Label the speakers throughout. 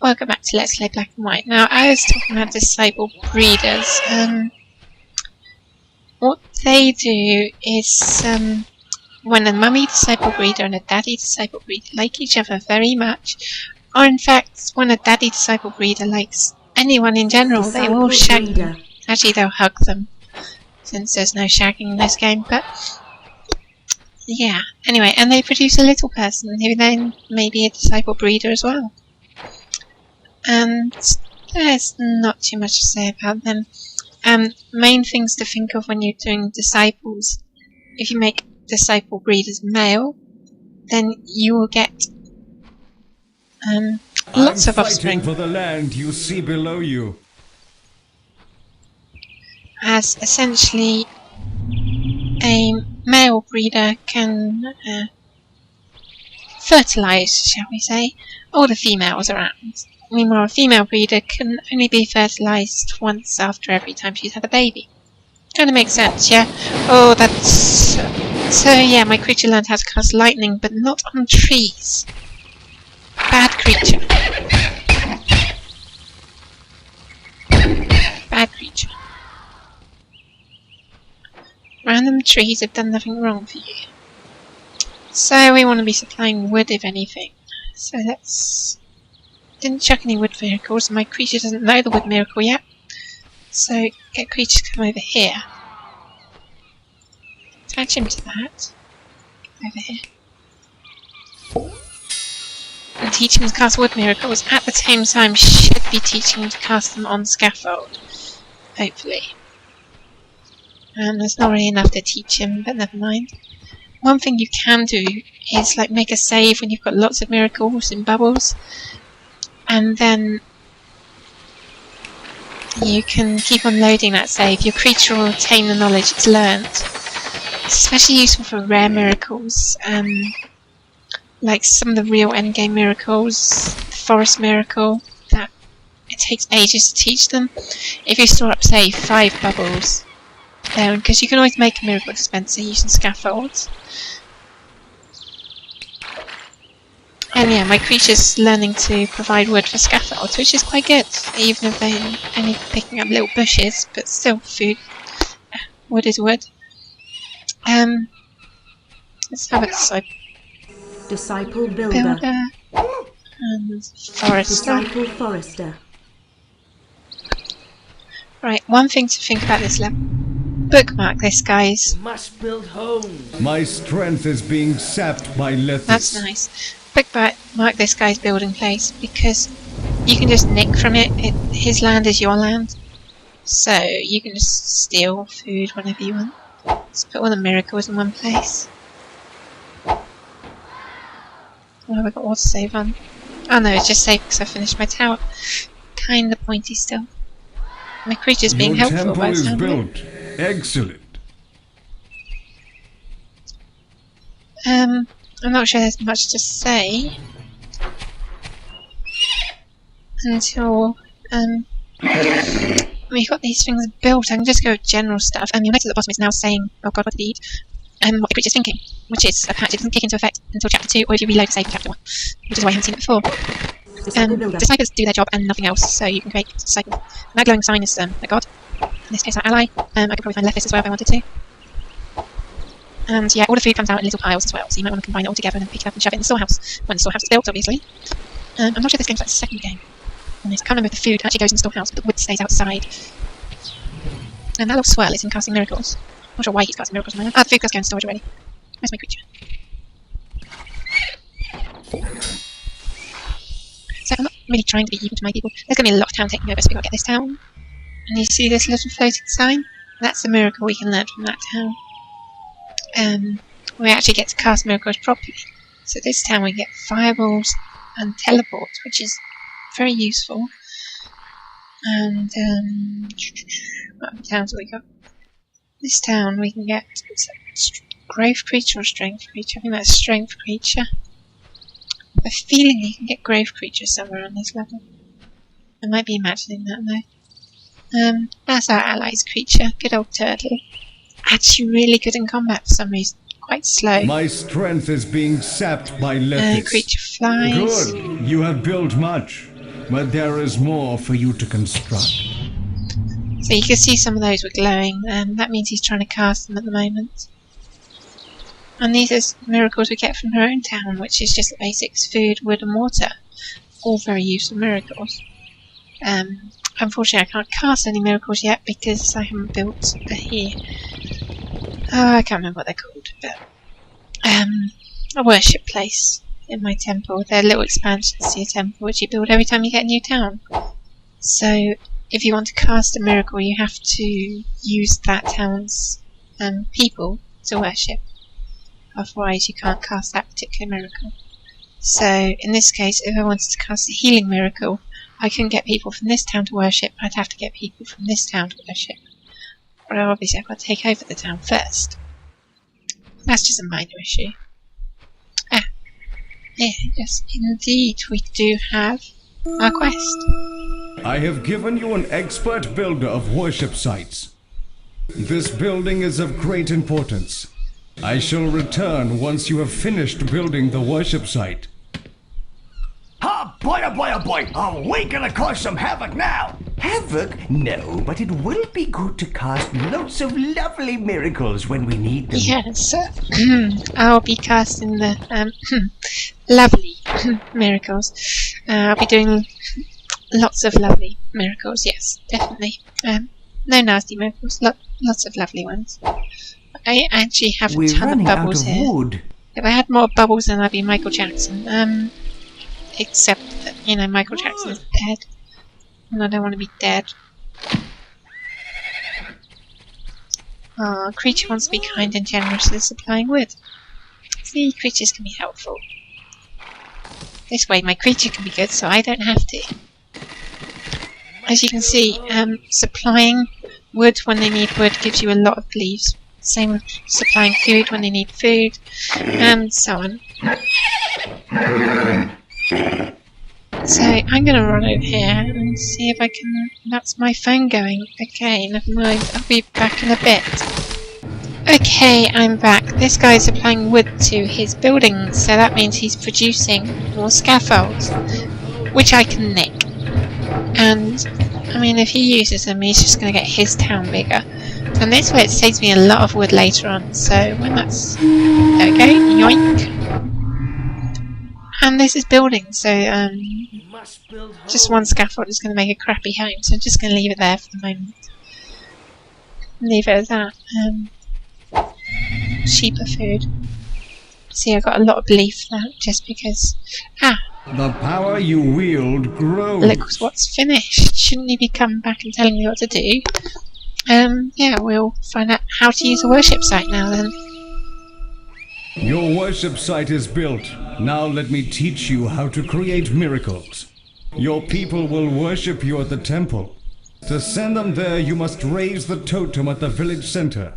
Speaker 1: welcome back to Let's Play Black and White. Now, I was talking about disabled breeders. What they do is, when a mummy disabled breeder and a daddy disabled breeder like each other very much, or in fact, when a daddy disabled breeder likes anyone in general, they will shag them. Actually, they'll hug them, since there's no shagging in this game, but yeah. Anyway, and they produce a little person who then may be a disabled breeder as well. And there's not too much to say about them. Main things to think of when you're doing disciples: if you make disciple breeders male, then you will get lots of offspring.
Speaker 2: For the land you see below you.
Speaker 1: As essentially a male breeder can fertilise, shall we say, all the females around. Meanwhile, a female breeder can only be fertilised once after every time she's had a baby. Kind of makes sense, yeah? Oh, that's... So yeah, my creature learned how to cast lightning, but not on trees. Bad creature. Bad creature. Random trees have done nothing wrong for you. So we want to be supplying wood, if anything. So let's... Didn't chuck any wood miracles, and my creature doesn't know the wood miracle yet. So get creatures to come over here. Attach him to that. Over here. And teach him to cast wood miracles. At the same time, should be teaching him to cast them on scaffold. Hopefully. There's not really enough to teach him, but never mind. One thing you can do is like make a save when you've got lots of miracles in bubbles. And then you can keep on loading that save. Your creature will obtain the knowledge it's learnt. It's especially useful for rare miracles, like some of the real endgame miracles, the forest miracle, that it takes ages to teach them. If you store up, say, 5 bubbles, because you can always make a miracle dispenser using scaffolds. And yeah, my creature's learning to provide wood for scaffolds, which is quite good, even if they're only picking up little bushes, but still food. Wood is wood. Let's have a
Speaker 3: disciple builder.
Speaker 1: And forester.
Speaker 3: Disciple forester.
Speaker 1: Right, one thing to think about this level. Bookmark this, guys.
Speaker 4: Must build homes.
Speaker 2: My strength is being sapped by Lethis.
Speaker 1: That's nice. Bookmark this guy's building place, because you can just nick from it. His land is your land. So you can just steal food whenever you want. Let's put all the miracles in one place. Oh, I've got autosave on. Oh no, it's just safe because I finished my tower. Kinda pointy still. My creature's being helpful by the sound of it.
Speaker 2: Built. Excellent.
Speaker 1: I'm not sure there's much to say until we've got these things built. I can just go with general stuff. You'll notice at the bottom it's now saying, oh god, what did he eat? What the creature's thinking, which is a patch. It doesn't kick into effect until chapter 2, or if you reload to save in chapter 1, which is why I haven't seen it before. Disciples do their job and nothing else, so you can create disciples. That glowing sign is a god. In this case, our ally. I could probably find Lethis as well if I wanted to. And yeah, all the food comes out in little piles as well, so you might want to combine it all together and then pick it up and shove it in the storehouse when the storehouse is built, obviously. I'm not sure if this game's like the second game. I can't remember if the food actually goes in the storehouse, but the wood stays outside. And that little swirl is in casting miracles. Not sure why he's casting miracles. The food does go in storage already. Where's my creature? So I'm not really trying to be even to my people. There's going to be a lot of town taking over, so we've got to get this town. And you see this little floating sign? That's the miracle we can learn from that town. We actually get to cast miracles properly. So this town we get fireballs and teleports, which is very useful. And what other towns have we got? This town we can get growth creature or strength creature. I think that's strength creature. I have a feeling you can get growth creature somewhere on this level. I might be imagining that though. That's our ally's creature, good old turtle. Actually really good in combat for some reason. Quite slow.
Speaker 2: My strength is being sapped by Lethis.
Speaker 1: Creature flies.
Speaker 2: Good. You have built much. but there is more for you to construct.
Speaker 1: So you can see some of those were glowing, and that means he's trying to cast them at the moment. And these are miracles we get from her own town, which is just the basics: food, wood and water. All very useful miracles. Unfortunately I can't cast any miracles yet because I haven't built here. Oh, I can't remember what they're called, but a worship place in my temple. They're little expansions to your temple which you build every time you get a new town. So if you want to cast a miracle you have to use that town's people to worship. Otherwise you can't cast that particular miracle. So in this case, if I wanted to cast a healing miracle, I couldn't get people from this town to worship. I'd have to get people from this town to worship. But obviously I've got to take over the town first. That's just a minor issue. Ah, yeah, yes, indeed, we do have our quest.
Speaker 2: I have given you an expert builder of worship sites. This building is of great importance. I shall return once you have finished building the worship site.
Speaker 4: Ah, boy, oh boy, oh boy, are we gonna cause some havoc now? Havoc? No, but it will be good to cast lots of lovely miracles when we need them.
Speaker 1: Yes, I'll be casting the lovely miracles. I'll be doing lots of lovely miracles, yes, definitely. No nasty miracles, lots of lovely ones. I actually have a ton of bubbles here.
Speaker 4: Wood.
Speaker 1: If I had more bubbles then I'd be Michael Jackson. Except that, you know, Michael Jackson's dead. And I don't want to be dead. Creature wants to be kind and generously supplying wood. See, creatures can be helpful. This way my creature can be good so I don't have to. As you can see, supplying wood when they need wood gives you a lot of leaves. Same with supplying food when they need food, and so on. So I'm going to run over here and see if I can... That's my phone going. Okay, never mind. I'll be back in a bit. Okay, I'm back. This guy's applying wood to his building, so that means he's producing more scaffolds, which I can nick. And, I mean, if he uses them, he's just going to get his town bigger. And this way it saves me a lot of wood later on, so when that's... There we go, yoink! And this is building, so just one scaffold is going to make a crappy home, so I'm just going to leave it there for the moment. Leave it as that. Cheaper food. See, I got a lot of belief now, just because... Ah!
Speaker 2: The power you wield grows.
Speaker 1: Look what's finished. Shouldn't he be coming back and telling me what to do? Yeah, we'll find out how to use a worship site now then.
Speaker 2: Your worship site is built. Now let me teach you how to create miracles. Your people will worship you at the temple. To send them there, you must raise the totem at the village center.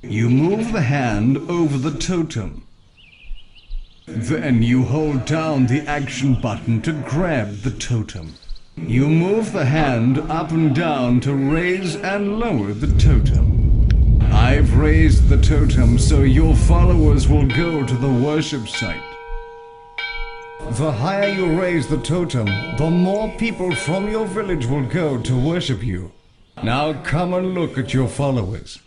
Speaker 2: You move the hand over the totem. Then you hold down the action button to grab the totem. You move the hand up and down to raise and lower the totem. I've raised the totem so your followers will go to the worship site. The higher you raise the totem, the more people from your village will go to worship you. Now come and look at your followers.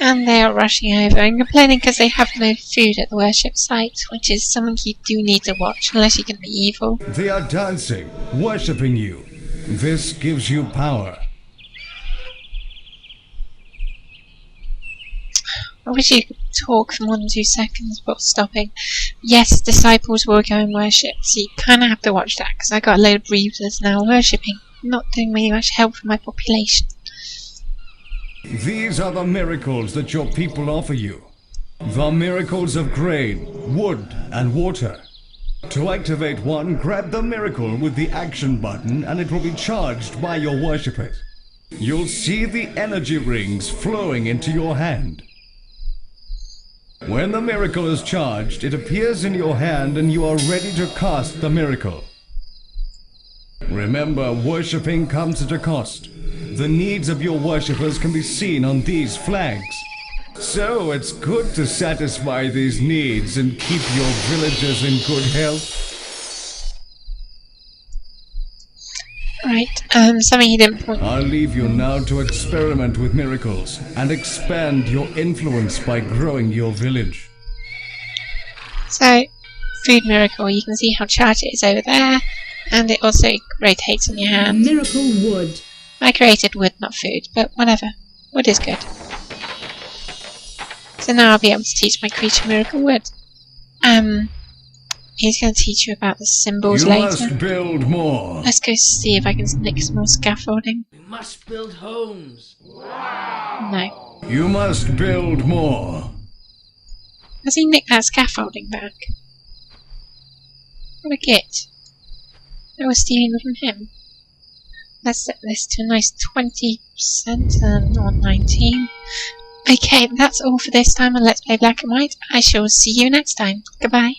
Speaker 1: And they are rushing over and complaining because they have no food at the worship site, which is something you do need to watch, unless you can be evil.
Speaker 2: They are dancing, worshipping you. This gives you power.
Speaker 1: I wish you could talk for more than 2 seconds before stopping. Yes, disciples will go and worship, so you kind of have to watch that, because I got a load of breeders now worshipping, not doing really much help for my population.
Speaker 2: These are the miracles that your people offer you. The miracles of grain, wood, and water. To activate one, grab the miracle with the action button and it will be charged by your worshippers. You'll see the energy rings flowing into your hand. When the miracle is charged, it appears in your hand and you are ready to cast the miracle. Remember, worshipping comes at a cost. The needs of your worshippers can be seen on these flags. So it's good to satisfy these needs and keep your villagers in good health.
Speaker 1: Right, something he didn't point.
Speaker 2: I'll leave you now to experiment with miracles and expand your influence by growing your village.
Speaker 1: So, food miracle, you can see how charged it is over there, and it also rotates in your hand.
Speaker 3: Miracle wood.
Speaker 1: I created wood, not food, but whatever. Wood is good. So now I'll be able to teach my creature miracle wood. He's going to teach you about the symbols
Speaker 2: You
Speaker 1: later.
Speaker 2: must build more.
Speaker 1: Let's go see if I can nick some more scaffolding.
Speaker 5: We must build homes.
Speaker 1: No.
Speaker 2: You must build more.
Speaker 1: Has he nicked that scaffolding back? What a git. I was stealing from him. Let's set this to a nice 20% or 19. Okay, that's all for this time on Let's Play Black and White. I shall see you next time. Goodbye.